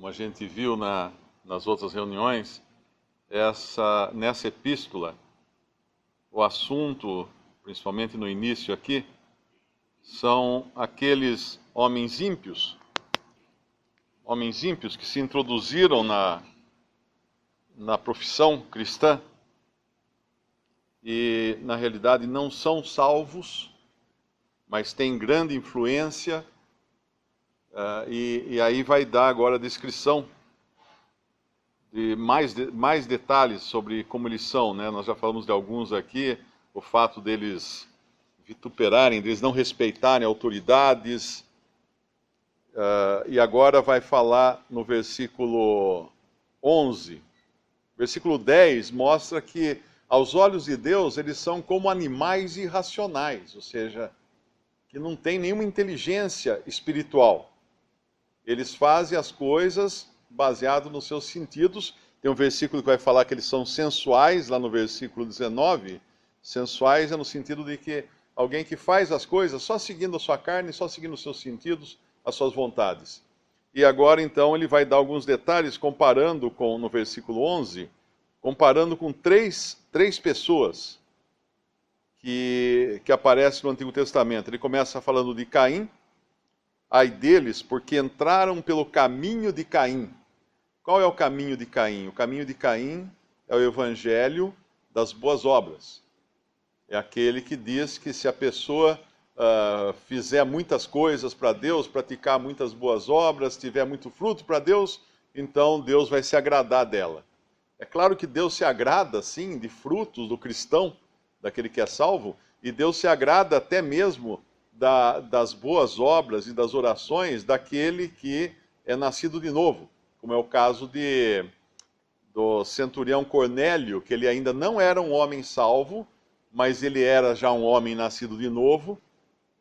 como a gente viu nas outras reuniões, nessa epístola, o assunto, principalmente no início aqui, são aqueles homens ímpios que se introduziram na profissão cristã e, na realidade, não são salvos, mas têm grande influência. E aí vai dar agora a descrição de mais detalhes sobre como eles são, né? Nós já falamos de alguns aqui, o fato deles vituperarem, deles não respeitarem autoridades. E agora vai falar no versículo 11. Versículo 10 mostra que, aos olhos de Deus, eles são como animais irracionais, ou seja, que não têm nenhuma inteligência espiritual. Eles fazem as coisas baseado nos seus sentidos. Tem um versículo que vai falar que eles são sensuais, lá no versículo 19. Sensuais é no sentido de que alguém que faz as coisas só seguindo a sua carne, só seguindo os seus sentidos, as suas vontades. E agora, então, ele vai dar alguns detalhes, comparando no versículo 11, comparando com três pessoas que aparecem no Antigo Testamento. Ele começa falando de Caim. Ai deles, porque entraram pelo caminho de Caim. Qual é o caminho de Caim? O caminho de Caim é o evangelho das boas obras. É aquele que diz que se a pessoa fizer muitas coisas para Deus, praticar muitas boas obras, tiver muito fruto para Deus, então Deus vai se agradar dela. É claro que Deus se agrada, sim, de frutos do cristão, daquele que é salvo, e Deus se agrada até mesmo das boas obras e das orações daquele que é nascido de novo, como é o caso do centurião Cornélio, que ele ainda não era um homem salvo, mas ele era já um homem nascido de novo,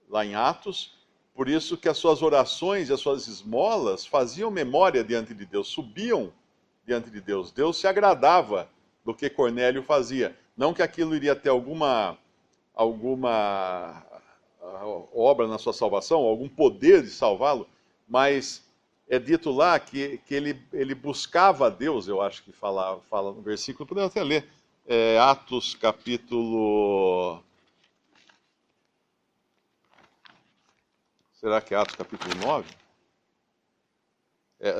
lá em Atos. Por isso que as suas orações e as suas esmolas faziam memória diante de Deus, subiam diante de Deus. Deus se agradava do que Cornélio fazia. Não que aquilo iria ter alguma obra na sua salvação, algum poder de salvá-lo, mas é dito lá que ele buscava a Deus, eu acho que fala no versículo, podemos até ler, Atos capítulo... Será que é Atos capítulo 9?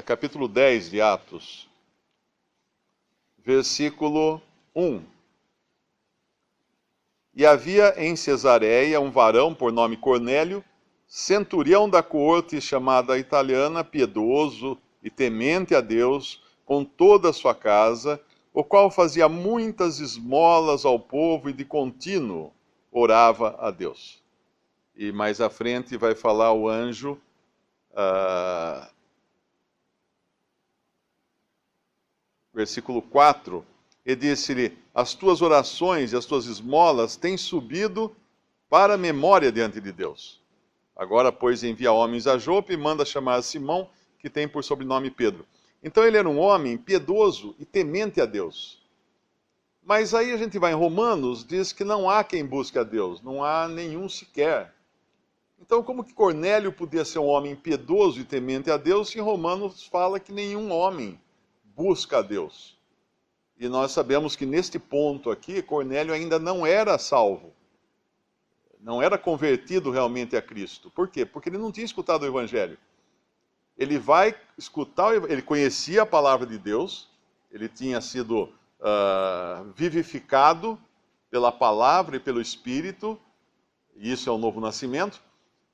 Capítulo 10 de Atos, versículo 1. E havia em Cesareia um varão por nome Cornélio, centurião da corte chamada italiana, piedoso e temente a Deus, com toda a sua casa, o qual fazia muitas esmolas ao povo e de contínuo orava a Deus. E mais à frente vai falar o anjo, versículo 4, e disse-lhe: as tuas orações e as tuas esmolas têm subido para a memória diante de Deus. Agora, pois, envia homens a Jope e manda chamar a Simão, que tem por sobrenome Pedro. Então ele era um homem piedoso e temente a Deus. Mas aí a gente vai em Romanos, diz que não há quem busque a Deus, não há nenhum sequer. Então como que Cornélio podia ser um homem piedoso e temente a Deus, se em Romanos fala que nenhum homem busca a Deus? E nós sabemos que neste ponto aqui, Cornélio ainda não era salvo. Não era convertido realmente a Cristo. Por quê? Porque ele não tinha escutado o Evangelho. Ele vai escutar, ele conhecia a palavra de Deus, ele tinha sido vivificado pela palavra e pelo Espírito, e isso é o novo nascimento,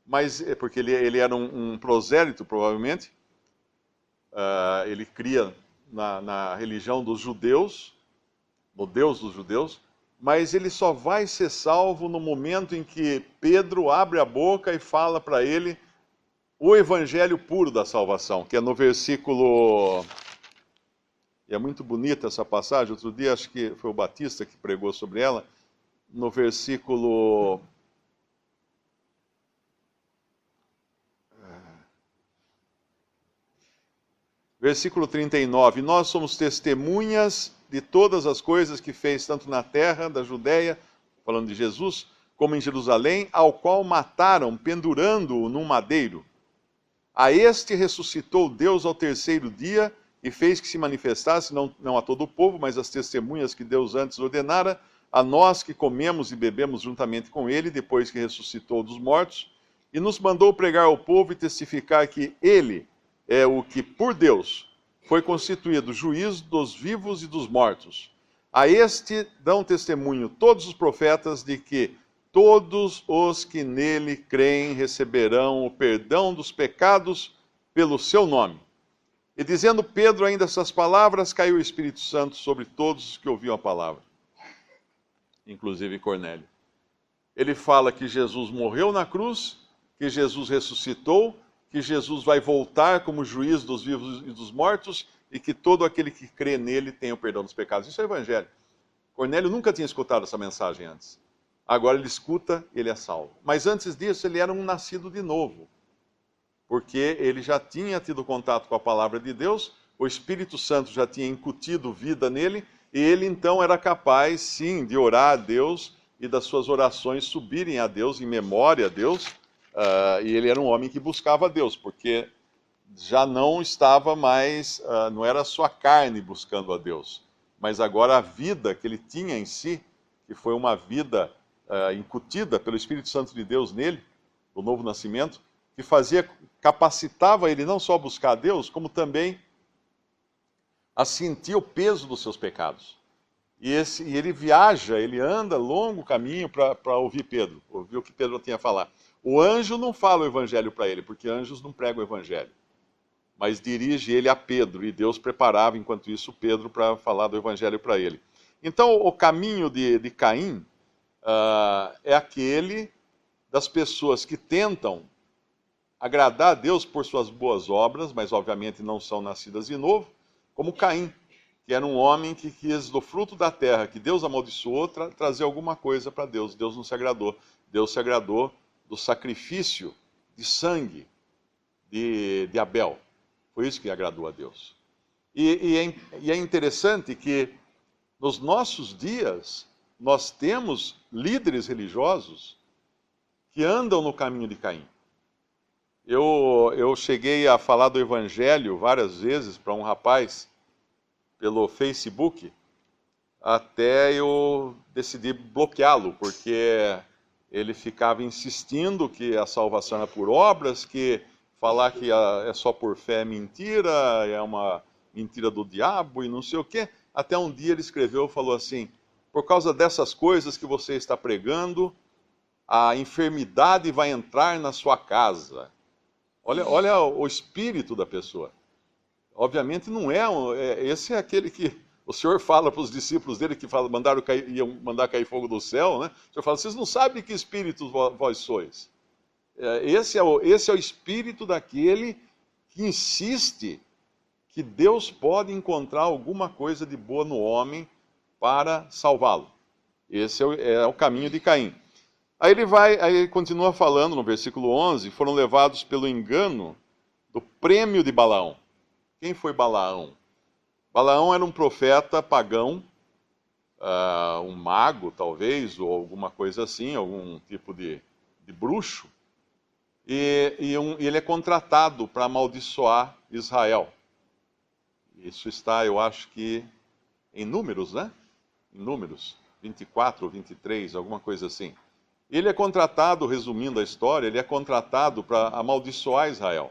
mas porque ele era um prosélito, provavelmente, ele cria na religião dos judeus, no Deus dos judeus, mas ele só vai ser salvo no momento em que Pedro abre a boca e fala para ele o evangelho puro da salvação, que é no versículo... E é muito bonita essa passagem, outro dia acho que foi o Batista que pregou sobre ela, no versículo... Versículo 39, nós somos testemunhas de todas as coisas que fez, tanto na terra da Judéia, falando de Jesus, como em Jerusalém, ao qual mataram, pendurando-o num madeiro. A este ressuscitou Deus ao terceiro dia e fez que se manifestasse, não a todo o povo, mas às testemunhas que Deus antes ordenara, a nós que comemos e bebemos juntamente com ele, depois que ressuscitou dos mortos, e nos mandou pregar ao povo e testificar que ele é o que, por Deus, foi constituído juiz dos vivos e dos mortos. A este dão testemunho todos os profetas de que todos os que nele creem receberão o perdão dos pecados pelo seu nome. E dizendo Pedro ainda essas palavras, caiu o Espírito Santo sobre todos os que ouviam a palavra, inclusive Cornélio. Ele fala que Jesus morreu na cruz, que Jesus ressuscitou, que Jesus vai voltar como juiz dos vivos e dos mortos e que todo aquele que crê nele tem o perdão dos pecados. Isso é o Evangelho. Cornélio nunca tinha escutado essa mensagem antes. Agora ele escuta, ele é salvo. Mas antes disso, ele era um nascido de novo, porque ele já tinha tido contato com a palavra de Deus, o Espírito Santo já tinha incutido vida nele, e ele então era capaz, sim, de orar a Deus e das suas orações subirem a Deus, em memória a Deus, e ele era um homem que buscava a Deus, porque já não estava mais, não era a sua carne buscando a Deus, mas agora a vida que ele tinha em si, que foi uma vida incutida pelo Espírito Santo de Deus nele, o novo nascimento, que capacitava ele não só a buscar a Deus, como também a sentir o peso dos seus pecados. E ele viaja, ele anda longo caminho para ouvir Pedro, ouvir o que Pedro tinha a falar. O anjo não fala o evangelho para ele, porque anjos não pregam o evangelho, mas dirige ele a Pedro, e Deus preparava, enquanto isso, Pedro para falar do evangelho para ele. Então, o caminho de Caim é aquele das pessoas que tentam agradar a Deus por suas boas obras, mas obviamente não são nascidas de novo, como Caim, que era um homem que quis do fruto da terra, que Deus amaldiçoou, trazer alguma coisa para Deus. Deus não se agradou. Deus se agradou do sacrifício de sangue de Abel. Foi isso que agradou a Deus. E é interessante que nos nossos dias nós temos líderes religiosos que andam no caminho de Caim. Eu cheguei a falar do Evangelho várias vezes para um rapaz pelo Facebook, até eu decidi bloqueá-lo, porque ele ficava insistindo que a salvação era por obras, que falar que é só por fé é mentira, é uma mentira do diabo e não sei o quê. Até um dia ele escreveu e falou assim: por causa dessas coisas que você está pregando, a enfermidade vai entrar na sua casa. Olha o espírito da pessoa. Obviamente não esse é aquele que o Senhor fala para os discípulos dele que iam mandar cair fogo do céu, né? O Senhor fala: vocês não sabem que espírito vós sois. Esse é o espírito daquele que insiste que Deus pode encontrar alguma coisa de boa no homem para salvá-lo. Esse é o caminho de Caim. Aí ele continua falando no versículo 11, foram levados pelo engano do prêmio de Balaão. Quem foi Balaão? Balaão era um profeta pagão, um mago talvez, ou alguma coisa assim, algum tipo de bruxo, e ele é contratado para amaldiçoar Israel. Isso está, eu acho que, em Números, né? Em Números 24 ou 23, alguma coisa assim. Ele é contratado, resumindo a história, ele é contratado para amaldiçoar Israel.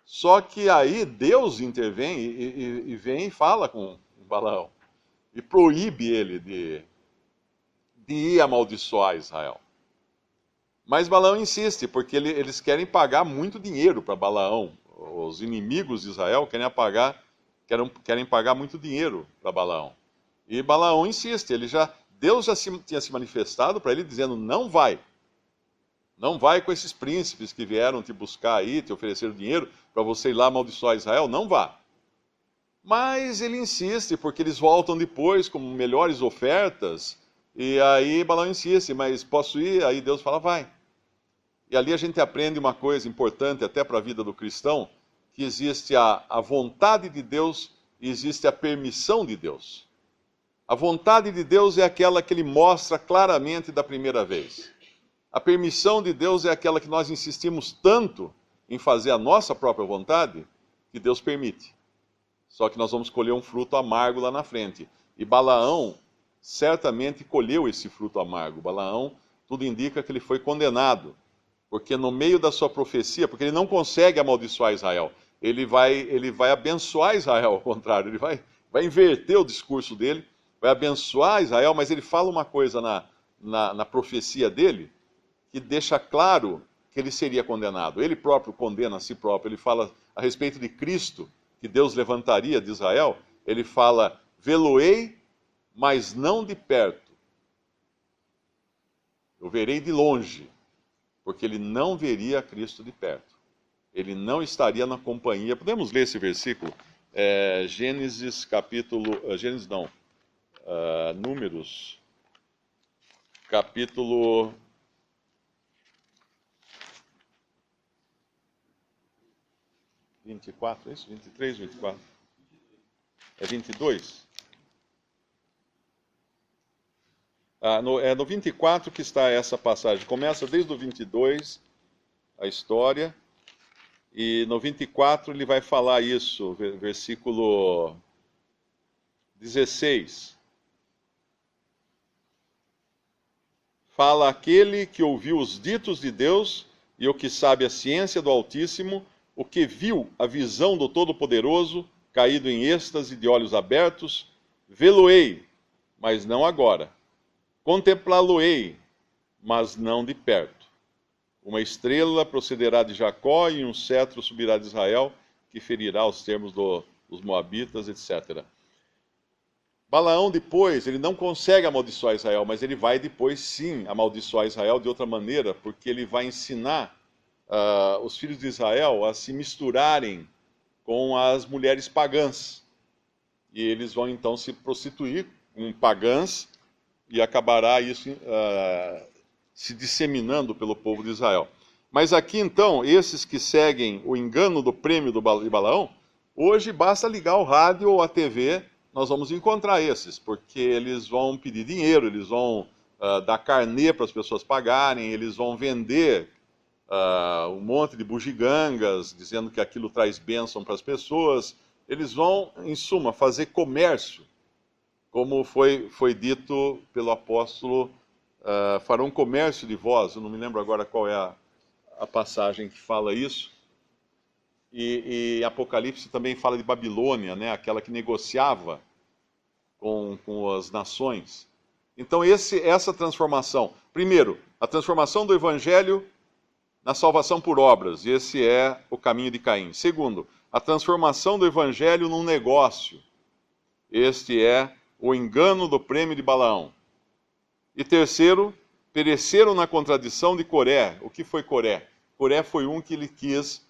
Só que aí Deus intervém e vem e fala com Balaão. E proíbe ele de ir amaldiçoar Israel. Mas Balaão insiste, porque eles querem pagar muito dinheiro para Balaão. Os inimigos de Israel querem pagar muito dinheiro para Balaão. E Balaão insiste, Deus já tinha se manifestado para ele dizendo: não vai. Não vai com esses príncipes que vieram te buscar aí, te ofereceram dinheiro para você ir lá amaldiçoar Israel. Não vá. Mas ele insiste, porque eles voltam depois com melhores ofertas. E aí Balaão insiste: mas posso ir? Aí Deus fala: vai. E ali a gente aprende uma coisa importante até para a vida do cristão, que existe a vontade de Deus e existe a permissão de Deus. A vontade de Deus é aquela que ele mostra claramente da primeira vez. A permissão de Deus é aquela que nós insistimos tanto em fazer a nossa própria vontade, que Deus permite. Só que nós vamos colher um fruto amargo lá na frente. E Balaão certamente colheu esse fruto amargo. Balaão, tudo indica que ele foi condenado, porque no meio da sua profecia, porque ele não consegue amaldiçoar Israel, ele vai abençoar Israel, ao contrário, ele vai inverter o discurso dele, vai abençoar Israel, mas ele fala uma coisa na profecia dele, que deixa claro que ele seria condenado. Ele próprio condena a si próprio, ele fala a respeito de Cristo, que Deus levantaria de Israel, ele fala, vê-lo-ei, mas não de perto. Eu verei de longe, porque ele não veria Cristo de perto. Ele não estaria na companhia. Podemos ler esse versículo? Gênesis capítulo... Gênesis não. Números, capítulo... é isso? 23, 24? É 22? No 24 que está essa passagem. Começa desde o 22, a história, e no 24 ele vai falar isso, versículo 16. Fala aquele que ouviu os ditos de Deus e o que sabe a ciência do Altíssimo, o que viu a visão do Todo-Poderoso, caído em êxtase de olhos abertos, vê-lo-ei, mas não agora. Contemplá-lo-ei, mas não de perto. Uma estrela procederá de Jacó e um cetro subirá de Israel, que ferirá os termos dos Moabitas, etc. Balaão depois, ele não consegue amaldiçoar Israel, mas ele vai depois sim amaldiçoar Israel de outra maneira, porque ele vai ensinar os filhos de Israel a se misturarem com as mulheres pagãs. E eles vão então se prostituir com pagãs, e acabará isso se disseminando pelo povo de Israel. Mas aqui então, esses que seguem o engano do prêmio de Balaão, hoje basta ligar o rádio ou a TV, nós vamos encontrar esses, porque eles vão pedir dinheiro, eles vão dar carnê para as pessoas pagarem, eles vão vender um monte de bugigangas, dizendo que aquilo traz bênção para as pessoas. Eles vão, em suma, fazer comércio, como foi dito pelo apóstolo, farão comércio de vós. Eu não me lembro agora qual é a passagem que fala isso. E Apocalipse também fala de Babilônia, né, aquela que negociava com as nações. Então essa transformação, primeiro, a transformação do Evangelho na salvação por obras, e esse é o caminho de Caim. Segundo, a transformação do Evangelho num negócio, este é o engano do prêmio de Balaão. E terceiro, pereceram na contradição de Coré. O que foi Coré? Coré foi um que ele quis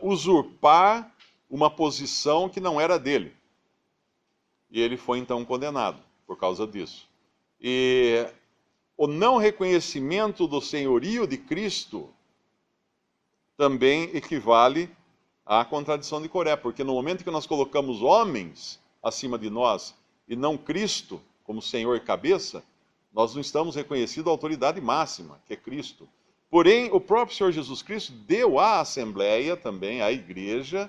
usurpar uma posição que não era dele. E ele foi então condenado por causa disso. E o não reconhecimento do senhorio de Cristo também equivale à contradição de Coré, porque no momento que nós colocamos homens acima de nós e não Cristo como Senhor e cabeça, nós não estamos reconhecendo a autoridade máxima, que é Cristo. Porém, o próprio Senhor Jesus Cristo deu à Assembleia também, à Igreja,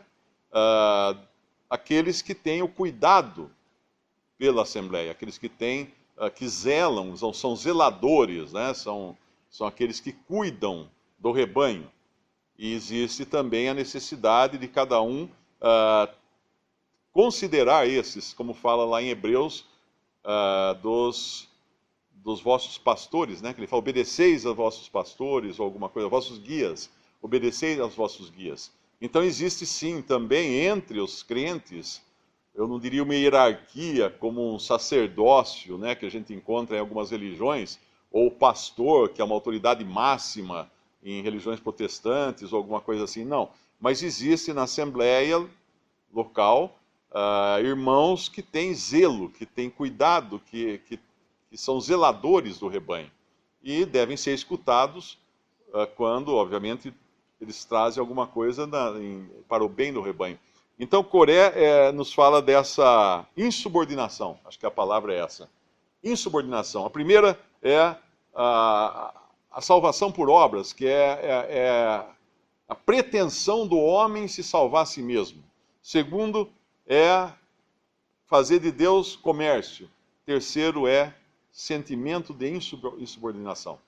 aqueles que têm o cuidado pela Assembleia, aqueles que têm, que zelam, são zeladores, né? São aqueles que cuidam do rebanho. E existe também a necessidade de cada um considerar esses, como fala lá em Hebreus, dos vossos pastores, né? Que ele fala, obedeceis aos vossos pastores, ou alguma coisa, vossos guias, obedeceis aos vossos guias. Então existe sim também entre os crentes, eu não diria uma hierarquia como um sacerdócio, né? Que a gente encontra em algumas religiões, ou o pastor, que é uma autoridade máxima em religiões protestantes, ou alguma coisa assim, não. Mas existe na Assembleia local irmãos que têm zelo, que têm cuidado, que são zeladores do rebanho. E devem ser escutados quando, obviamente, eles trazem alguma coisa para o bem do rebanho. Então, Coré nos fala dessa insubordinação, acho que a palavra é essa. Insubordinação. A primeira é a salvação por obras, que é a pretensão do homem se salvar a si mesmo. Segundo é fazer de Deus comércio. Terceiro é sentimento de insubordinação.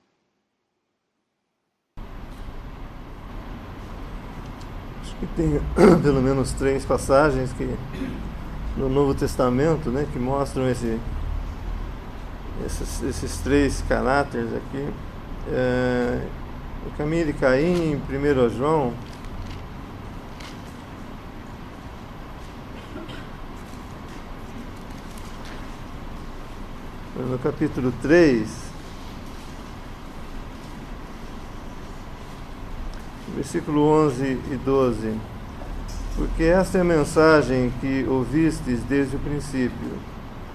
Acho que tem pelo menos 3 passagens que no Novo Testamento, né, que mostram esses 3 caráteres aqui. O caminho de Caim, em 1 João, no capítulo 3, versículo 11 e 12. Porque esta é a mensagem que ouvistes desde o princípio,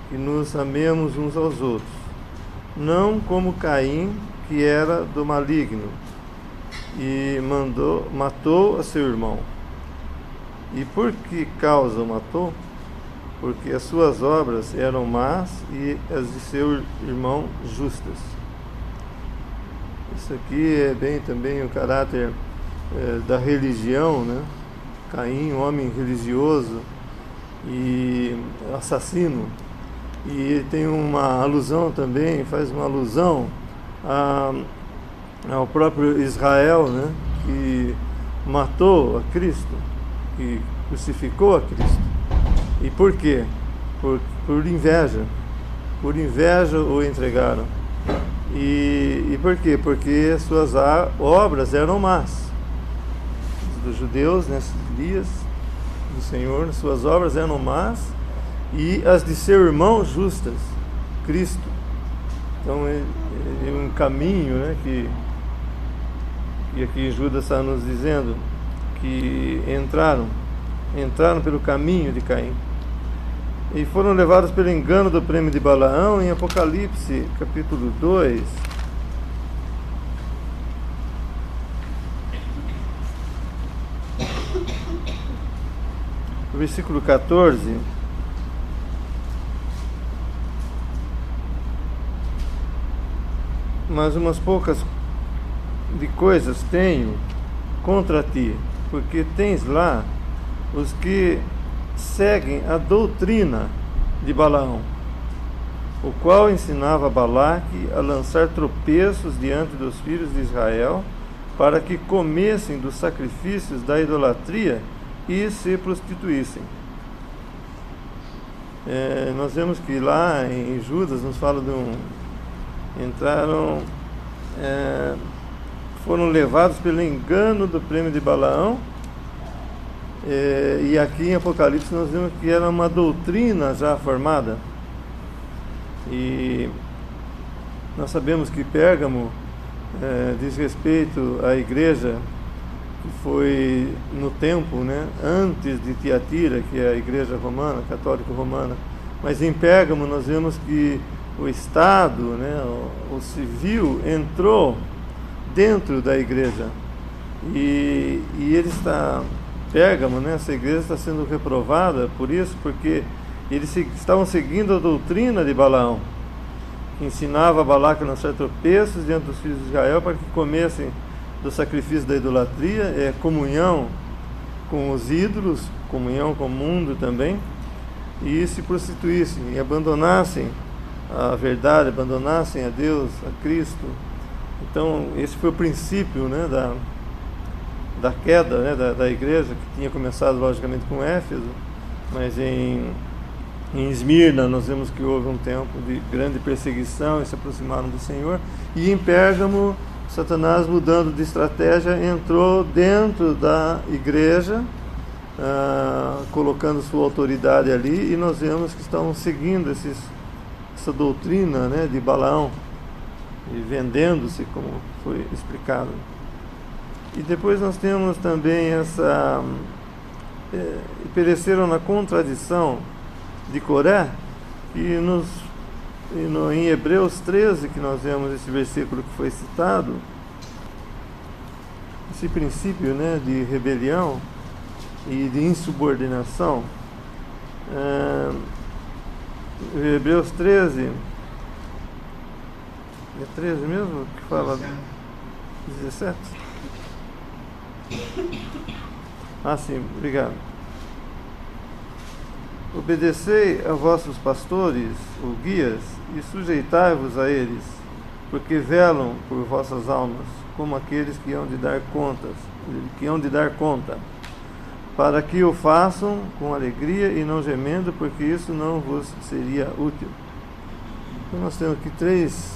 que nos amemos uns aos outros, não como Caim, que era do maligno, e matou a seu irmão. E por que causa o matou? Porque as suas obras eram más e as de seu irmão justas. Isso aqui é bem também o caráter da religião, né? Caim, um homem religioso e assassino. E tem uma alusão também, faz uma alusão ao próprio Israel, né? Que matou a Cristo, que crucificou a Cristo. E por quê? Por inveja. Por inveja o entregaram. E por quê? Porque as suas obras eram más. Dos judeus, nesses dias do Senhor, suas obras eram más, e as de seu irmão justas, Cristo. Então é um caminho, né, que aqui Judas está nos dizendo que entraram pelo caminho de Caim e foram levados pelo engano do prêmio de Balaão. Em Apocalipse capítulo 2, versículo 14, mas umas poucas de coisas tenho contra ti, porque tens lá os que seguem a doutrina de Balaão, o qual ensinava Balaque a lançar tropeços diante dos filhos de Israel, para que comessem dos sacrifícios da idolatria e se prostituíssem. Nós vemos que lá em Judas nos fala foram levados pelo engano do prêmio de Balaão, e aqui em Apocalipse nós vemos que era uma doutrina já formada. E nós sabemos que Pérgamo diz respeito à igreja que foi no tempo, né, antes de Tiatira, que é a igreja romana, católica romana. Mas em Pérgamo nós vemos que o Estado, né, o civil, entrou dentro da igreja. E ele está, Pérgamo, né, essa igreja está sendo reprovada por isso, porque eles estavam seguindo a doutrina de Balaão, que ensinava a Balaque a lançar tropeços diante dos filhos de Israel para que comessem do sacrifício da idolatria, comunhão com os ídolos, comunhão com o mundo também, e se prostituíssem e abandonassem a verdade, abandonassem a Deus, a Cristo. Então esse foi o princípio, né, da queda, né, da igreja, que tinha começado logicamente com Éfeso, mas em Esmirna nós vemos que houve um tempo de grande perseguição e se aproximaram do Senhor. E em Pérgamo, Satanás, mudando de estratégia, entrou dentro da igreja, colocando sua autoridade ali, e nós vemos que estão seguindo essa doutrina, né, de Balaão, e vendendo-se, como foi explicado. E depois nós temos também pereceram na contradição de Coré, que em Hebreus 13, que nós vemos esse versículo que foi citado, esse princípio, né, de rebelião e de insubordinação. Hebreus 13, é 13 mesmo que fala? 17? Ah, sim, obrigado. Obedecei a vossos pastores, ou guias, e sujeitai-vos a eles, porque velam por vossas almas, como aqueles que hão de dar conta, para que o façam com alegria e não gemendo, porque isso não vos seria útil. Então nós temos aqui 3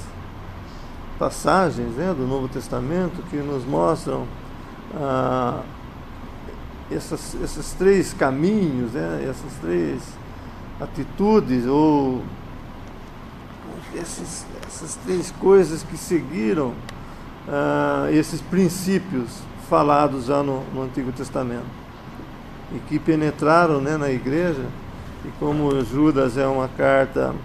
passagens, né, do Novo Testamento que nos mostram esses 3 caminhos, né, essas 3 atitudes, ou essas 3 coisas que seguiram esses princípios falados já no Antigo Testamento e que penetraram, né, na igreja. E como Judas é uma carta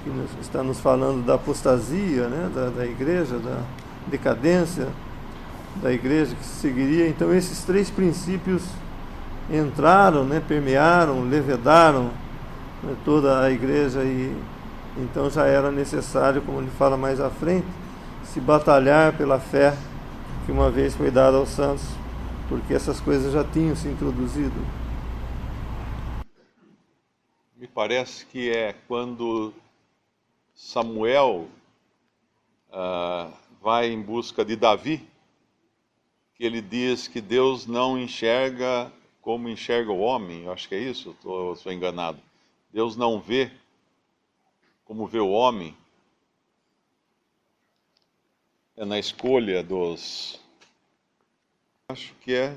que está nos falando da apostasia, né, da igreja, da decadência da igreja que se seguiria, então esses 3 princípios entraram, né, permearam, levedaram, né, toda a igreja, e então já era necessário, como ele fala mais à frente, se batalhar pela fé que uma vez foi dada aos santos, porque essas coisas já tinham se introduzido. Me parece que é quando Samuel vai em busca de Davi, que ele diz que Deus não enxerga como enxerga o homem. Eu acho que é isso, ou estou enganado. Deus não vê como vê o homem. É na escolha dos... Acho que é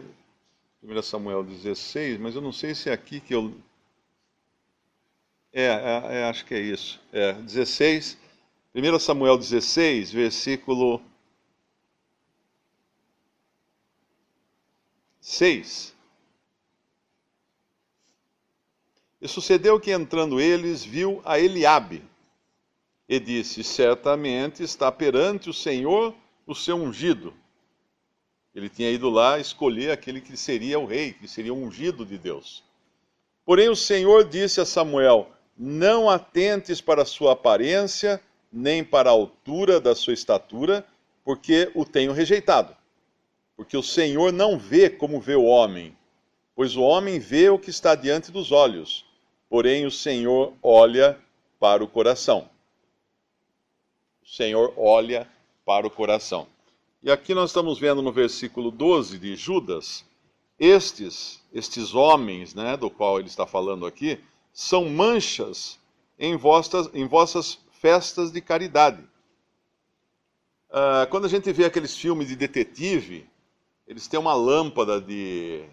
1 Samuel 16, mas eu não sei se é aqui que eu... acho que é isso. 16, 1 Samuel 16, versículo 6. E sucedeu que, entrando eles, viu a Eliabe, e disse: certamente está perante o Senhor o seu ungido. Ele tinha ido lá escolher aquele que seria o rei, que seria o ungido de Deus. Porém o Senhor disse a Samuel: não atentes para a sua aparência, nem para a altura da sua estatura, porque o tenho rejeitado. Porque o Senhor não vê como vê o homem, pois o homem vê o que está diante dos olhos, porém o Senhor olha para o coração. O Senhor olha para o coração. E aqui nós estamos vendo no versículo 12 de Judas, estes homens, né, do qual ele está falando aqui, são manchas em vossas festas de caridade. Quando a gente vê aqueles filmes de detetive, eles têm uma lâmpada de...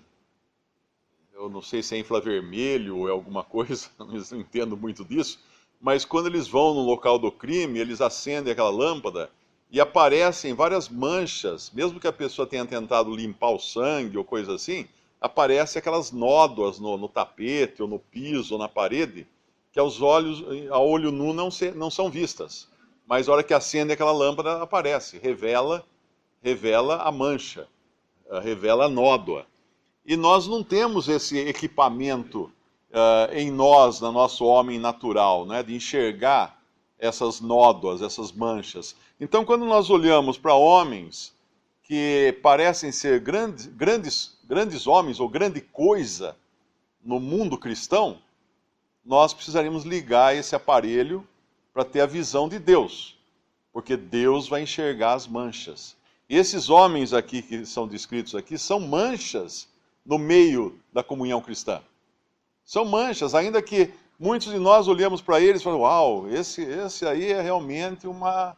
eu não sei se é infravermelho ou é alguma coisa, não entendo muito disso, mas quando eles vão no local do crime, eles acendem aquela lâmpada e aparecem várias manchas, mesmo que a pessoa tenha tentado limpar o sangue ou coisa assim, aparecem aquelas nódoas no tapete, ou no piso, ou na parede, que a olho nu não são vistas. Mas a hora que acende aquela lâmpada, aparece, revela a mancha, revela a nódoa. E nós não temos esse equipamento em nós, no nosso homem natural, né, de enxergar essas nódoas, essas manchas. Então, quando nós olhamos para homens que parecem ser grandes homens ou grande coisa no mundo cristão, nós precisaríamos ligar esse aparelho para ter a visão de Deus, porque Deus vai enxergar as manchas. E esses homens aqui que são descritos aqui são manchas no meio da comunhão cristã. São manchas, ainda que muitos de nós olhamos para eles e falamos: uau, esse aí é realmente uma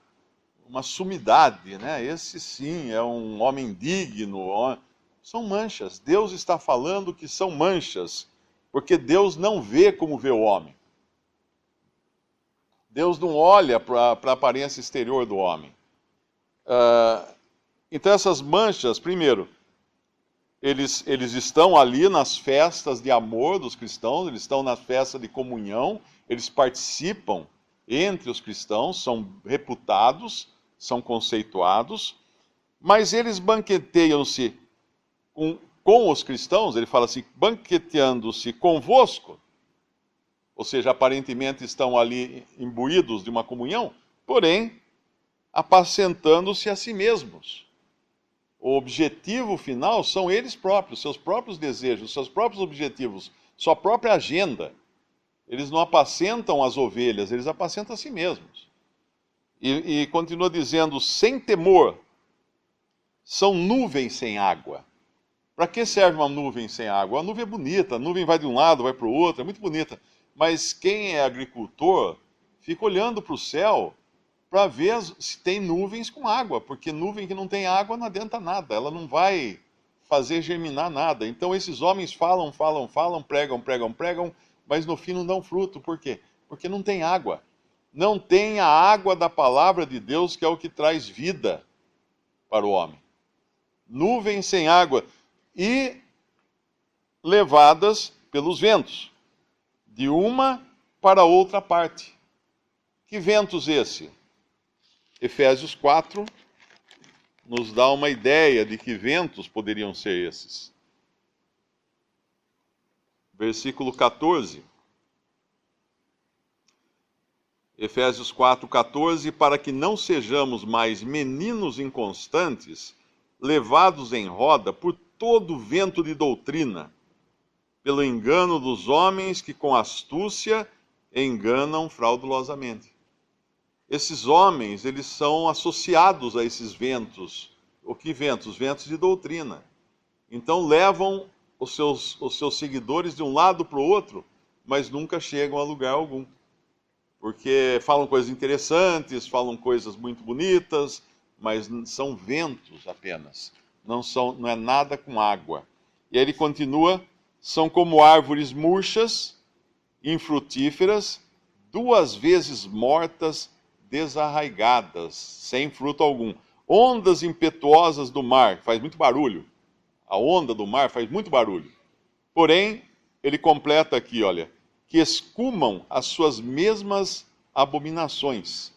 sumidade, né? Esse sim é um homem digno. São manchas. Deus está falando que são manchas, porque Deus não vê como vê o homem. Deus não olha para a aparência exterior do homem. Então essas manchas, primeiro, eles estão ali nas festas de amor dos cristãos, eles estão na festa de comunhão, eles participam entre os cristãos, são reputados, são conceituados, mas eles banqueteiam-se com os cristãos, ele fala assim, banqueteando-se convosco, ou seja, aparentemente estão ali imbuídos de uma comunhão, porém, apacentando-se a si mesmos. O objetivo final são eles próprios, seus próprios desejos, seus próprios objetivos, sua própria agenda. Eles não apacentam as ovelhas, eles apacentam a si mesmos. E continua dizendo, sem temor, são nuvens sem água. Para que serve uma nuvem sem água? A nuvem é bonita, a nuvem vai de um lado, vai para o outro, é muito bonita. Mas quem é agricultor fica olhando para o céu para ver se tem nuvens com água, porque nuvem que não tem água não adianta nada, ela não vai fazer germinar nada. Então esses homens falam, pregam, mas no fim não dão fruto. Por quê? Porque não tem água. Não tem a água da palavra de Deus, que é o que traz vida para o homem. Nuvens sem água e levadas pelos ventos, de uma para outra parte. Que ventos esse? Efésios 4 nos dá uma ideia de que ventos poderiam ser esses. Versículo 14. Efésios 4:14, para que não sejamos mais meninos inconstantes, levados em roda por todo vento de doutrina, pelo engano dos homens que com astúcia enganam fraudulosamente. Esses homens, eles são associados a esses ventos. O que ventos? Ventos de doutrina. Então levam os seus seguidores de um lado para o outro, mas nunca chegam a lugar algum. Porque falam coisas interessantes, falam coisas muito bonitas, mas são ventos apenas. Não é nada com água. E aí ele continua, são como árvores murchas, infrutíferas, 2 vezes mortas, desarraigadas, sem fruto algum. Ondas impetuosas do mar, faz muito barulho. A onda do mar faz muito barulho. Porém, ele completa aqui, olha, que escumam as suas mesmas abominações.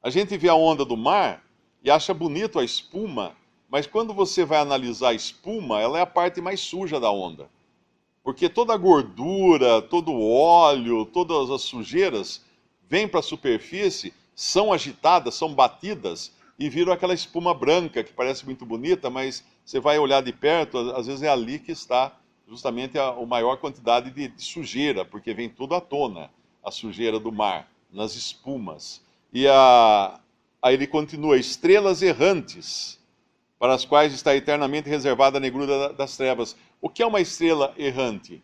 A gente vê a onda do mar e acha bonito a espuma, mas quando você vai analisar a espuma, ela é a parte mais suja da onda. Porque toda a gordura, todo o óleo, todas as sujeiras vêm para a superfície, são agitadas, são batidas e viram aquela espuma branca que parece muito bonita, mas você vai olhar de perto, às vezes é ali que está justamente a maior quantidade de sujeira, porque vem tudo à tona, a sujeira do mar, nas espumas. E aí ele continua, estrelas errantes, para as quais está eternamente reservada a negrura das trevas. O que é uma estrela errante?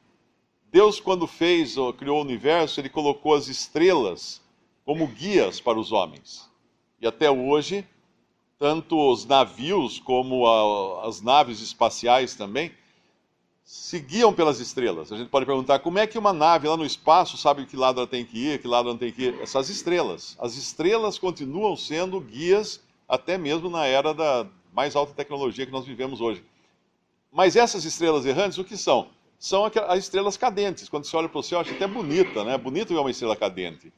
Deus, quando criou o universo, ele colocou as estrelas como guias para os homens. E até hoje, tanto os navios como as naves espaciais também, se guiam pelas estrelas. A gente pode perguntar, como é que uma nave lá no espaço sabe que lado ela tem que ir, que lado ela não tem que ir? Essas estrelas. As estrelas continuam sendo guias até mesmo na era da mais alta tecnologia que nós vivemos hoje. Mas essas estrelas errantes, o que são? São as estrelas cadentes. Quando você olha para o céu, acha até bonita, né? Bonito ver uma estrela cadente.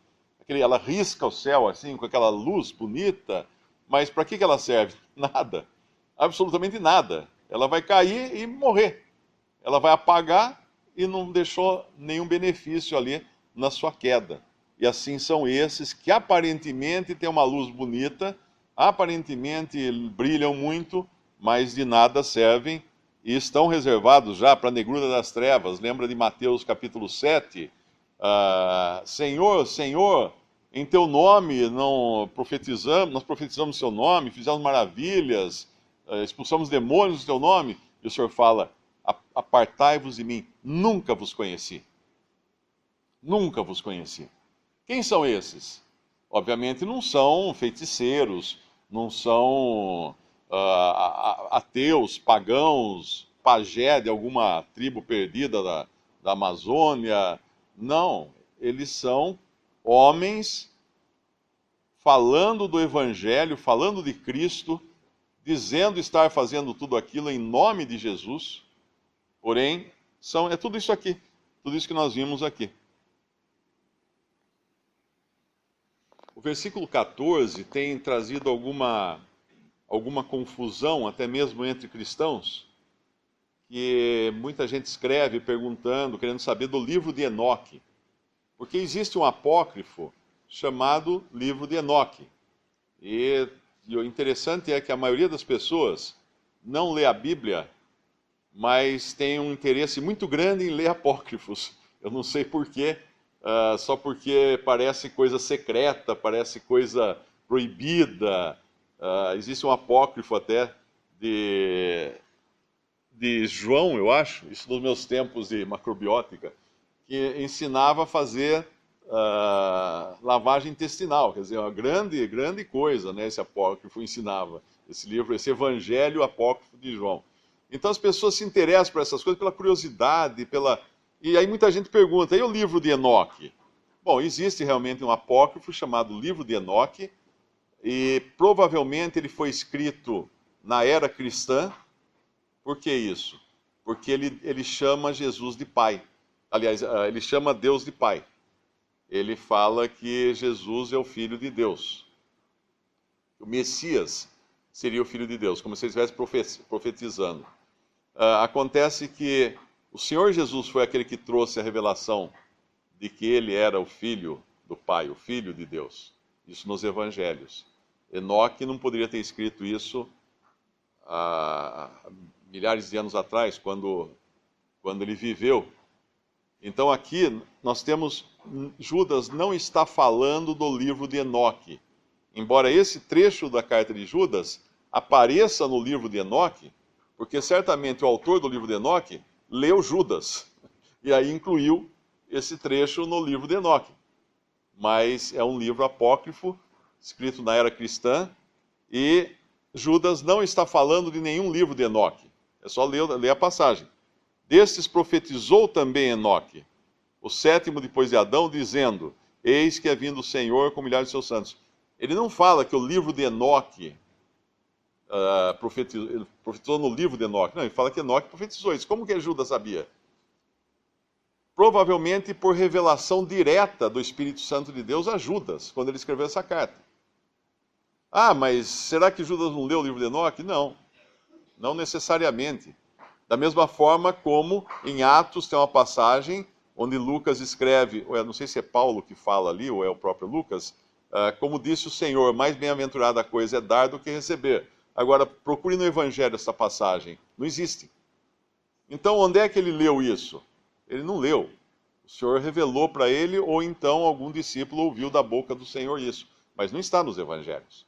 Ela risca o céu assim, com aquela luz bonita, mas para que ela serve? Nada. Absolutamente nada. Ela vai cair e morrer. Ela vai apagar e não deixou nenhum benefício ali na sua queda. E assim são esses que aparentemente têm uma luz bonita, aparentemente brilham muito, mas de nada servem e estão reservados já para a negrura das trevas. Lembra de Mateus capítulo 7? Senhor, Senhor, em teu nome nós profetizamos seu nome, fizemos maravilhas, expulsamos demônios no teu nome. E o Senhor fala, apartai-vos de mim, nunca vos conheci. Nunca vos conheci. Quem são esses? Obviamente não são feiticeiros, não são ateus, pagãos, pajé de alguma tribo perdida da Amazônia. Não, eles são homens falando do Evangelho, falando de Cristo, dizendo estar fazendo tudo aquilo em nome de Jesus, porém, é tudo isso aqui, tudo isso que nós vimos aqui. O versículo 14 tem trazido alguma confusão, até mesmo entre cristãos, que muita gente escreve perguntando, querendo saber do livro de Enoque. Porque existe um apócrifo chamado livro de Enoque. E o interessante é que a maioria das pessoas não lê a Bíblia, mas tem um interesse muito grande em ler apócrifos. Eu não sei por quê, só porque parece coisa secreta, parece coisa proibida. Existe um apócrifo até de João, eu acho, isso nos meus tempos de macrobiótica, que ensinava a fazer lavagem intestinal, quer dizer, uma grande, grande coisa, né, esse apócrifo ensinava, esse livro, esse evangelho apócrifo de João. Então as pessoas se interessam por essas coisas pela curiosidade, e aí muita gente pergunta, e o livro de Enoque? Bom, existe realmente um apócrifo chamado Livro de Enoque, e provavelmente ele foi escrito na era cristã. Por que isso? Porque ele chama Jesus de Pai. Aliás, ele chama Deus de Pai. Ele fala que Jesus é o Filho de Deus. O Messias seria o Filho de Deus, como se ele estivesse profetizando. Acontece que o Senhor Jesus foi aquele que trouxe a revelação de que ele era o Filho do Pai, o Filho de Deus. Isso nos Evangelhos. Enoque não poderia ter escrito isso há milhares de anos atrás, quando ele viveu. Então aqui nós temos, Judas não está falando do livro de Enoque. Embora esse trecho da carta de Judas apareça no livro de Enoque, porque certamente o autor do livro de Enoque leu Judas, e aí incluiu esse trecho no livro de Enoque. Mas é um livro apócrifo, escrito na era cristã, e Judas não está falando de nenhum livro de Enoque. É só ler a passagem. Destes profetizou também Enoque, o sétimo depois de Adão, dizendo: Eis que é vindo o Senhor com milhares de seus santos. Ele não fala que o livro de Enoque profetizou no livro de Enoque. Não, ele fala que Enoque profetizou isso. Como que Judas sabia? Provavelmente por revelação direta do Espírito Santo de Deus a Judas, quando ele escreveu essa carta. Mas será que Judas não leu o livro de Enoque? Não. Não necessariamente. Da mesma forma como em Atos tem uma passagem onde Lucas escreve, ou não sei se é Paulo que fala ali, ou é o próprio Lucas, como disse o Senhor, mais bem-aventurada coisa é dar do que receber. Agora, procure no Evangelho essa passagem. Não existe. Então, onde é que ele leu isso? Ele não leu. O Senhor revelou para ele, ou então algum discípulo ouviu da boca do Senhor isso. Mas não está nos Evangelhos.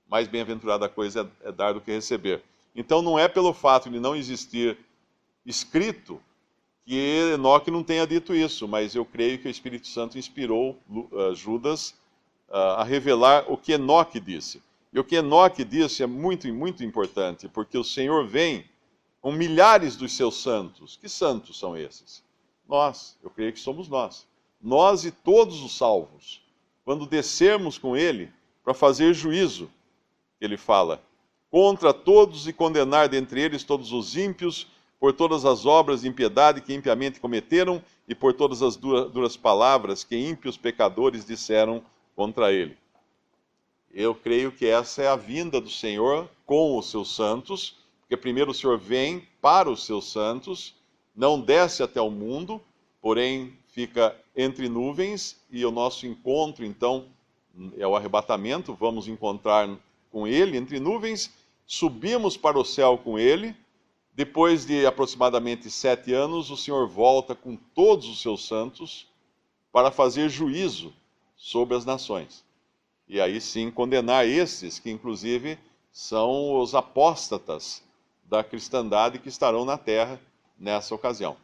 Mais bem-aventurada coisa é dar do que receber. Então não é pelo fato de não existir escrito que Enoque não tenha dito isso, mas eu creio que o Espírito Santo inspirou Judas a revelar o que Enoque disse. E o que Enoque disse é muito, muito importante, porque o Senhor vem com milhares dos seus santos. Que santos são esses? Nós, eu creio que somos nós. Nós e todos os salvos. Quando descermos com ele para fazer juízo, ele fala, contra todos e condenar dentre eles todos os ímpios, por todas as obras de impiedade que impiamente cometeram e por todas as duras palavras que ímpios pecadores disseram contra ele. Eu creio que essa é a vinda do Senhor com os seus santos, porque primeiro o Senhor vem para os seus santos, não desce até o mundo, porém fica entre nuvens, e o nosso encontro, então, é o arrebatamento, vamos encontrar com ele entre nuvens, subimos para o céu com ele, depois de aproximadamente 7 anos, o Senhor volta com todos os seus santos para fazer juízo sobre as nações. E aí sim condenar esses que inclusive são os apóstatas da cristandade que estarão na terra nessa ocasião.